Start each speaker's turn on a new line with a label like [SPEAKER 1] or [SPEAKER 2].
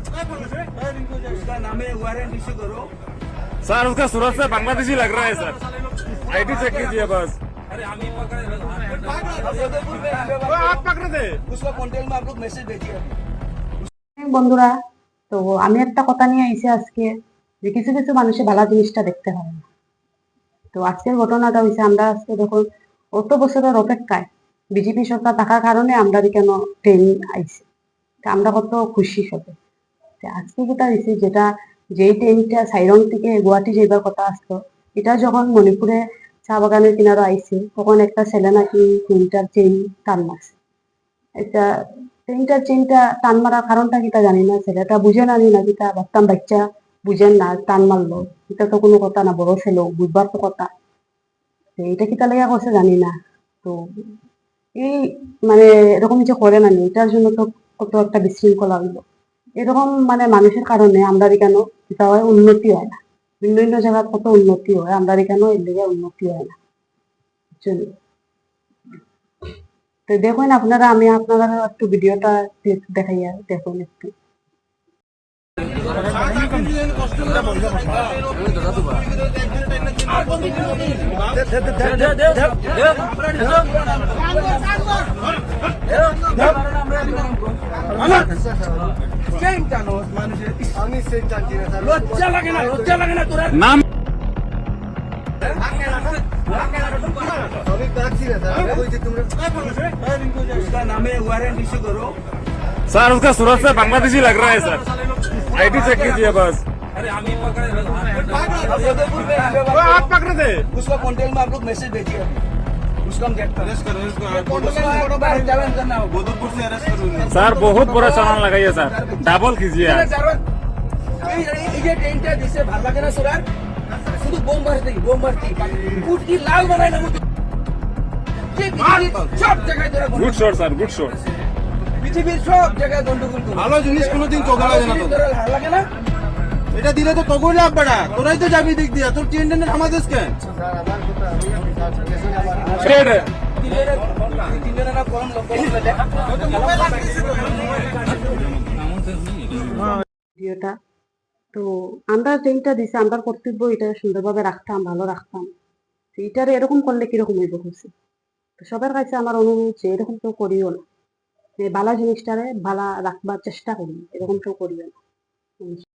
[SPEAKER 1] उसका नाम है वारंट इशू करो।
[SPEAKER 2] सर उसका सूरत से बांग्लादेशी लग रहा है सर। आईडी चेक कीजिए बस।
[SPEAKER 1] अरे हम ही पकड़े आप पकड़े थे उसका कॉन्टेक्ट में आप लोग मैसेज भेजिए।
[SPEAKER 3] বন্ধুরা, তো আমি একটা কথা নিয়ে আইছি আজকে, যে কিছু কিছু মানুষের ভালো জিনিসটা দেখতে হয় না। তো আজকের ঘটনাটা হয়েছে, আমরা আজকে দেখুন অত বছরের অপেক্ষায় বিজেপি সরকার থাকার কারণে আমরা কেন ট্রেন আইছি, তা আমরা কত খুশি সবে। আজকে যেটা হয়েছে, যেই ট্রেনটা সাইরন থেকে গুয়াহাটি যাইবার কথা আসতো, এটা যখন মণিপুরে চা বাগানের কিনারে আইছে, তখন একটা ছেলে নাকি ট্রেনটার চেইন টান মারছে। এটা ট্রেনটার চেইনটা টান মারার কারণটা কিটা জানি না, ছেলেটা বুঝে না নি নাকি, তা ভাবতাম বাচ্চা বুঝেন না টান মারলো, এটা তো কোনো কথা না, বড় ছেলে বুঝবার তো কথা। তো এটা কিটা লেগে করছে জানি না। তো এই মানে এরকম যে করে না নি, এটার জন্য তো কত একটা বিশৃঙ্খলা হইলো। এরকম মানে মানুষের কারণে আমরা কেন এটা হয় উন্নতি হয় না। ভিন্ন ভিন্ন জায়গায় কত উন্নতি হয়, আমরা কেন এর দিকে উন্নতি হয় না। বুঝছেন? তো দেখুন আপনারা, আমি আপনারা একটু ভিডিওটা দেখাইয়া দেখুন একটু।
[SPEAKER 1] লজ্জা লাগে না তোরা
[SPEAKER 2] नाम
[SPEAKER 1] उसका नाम है वारंट इशू करो।
[SPEAKER 2] सर उसका सूरत से बांग्लादेशी लग रहा है सर। आईडी चेक कीजिए बस।
[SPEAKER 1] अरे हम ही पकड़े आप पकड़े थे उसका कॉन्टेक्ट में आप लोग मैसेज भेजिए। उसका हम देखते हैं। बोधपुर से अरेस्ट करो।
[SPEAKER 2] सर बहुत बड़ा चालान लगाइए सर, डबल कीजिए।
[SPEAKER 1] ये ट्रेनটা দিছে ভালো লাগে না সুরার, শুধু বোম মারতে উঠকি লাল বানায় না সব জায়গায় তোরা
[SPEAKER 2] good shot sir, good shot.
[SPEAKER 1] পৃথিবীর সব জায়গায় গন্ডগোল করে।
[SPEAKER 4] ভালো জিনিস কোনোদিন তোকে লাগে না তো।
[SPEAKER 1] তোরা ভালো লাগে না,
[SPEAKER 4] এটা দিলে তো তোকে লাভ বেড়া, তোরাই তো যাবি দিক দিয়া, তোর ট্রেন টেনে আমাদের কেন?
[SPEAKER 1] তিনজনের না কলম লক্ষ্য করে
[SPEAKER 3] ভিডিওটা। তো আমরা ট্রেনটা দিছি, আমরা কর্তব্য এটা সুন্দরভাবে রাখতাম, ভালো রাখতাম। তো এটার এরকম করলে কিরকম হইব খুশি। তো সবার কাছে আমার অনুরোধ যে এরকম কেউ করিও না, যে ভালো জিনিসটারে ভালো রাখবার চেষ্টা করি, এরকম কেউ করিও না।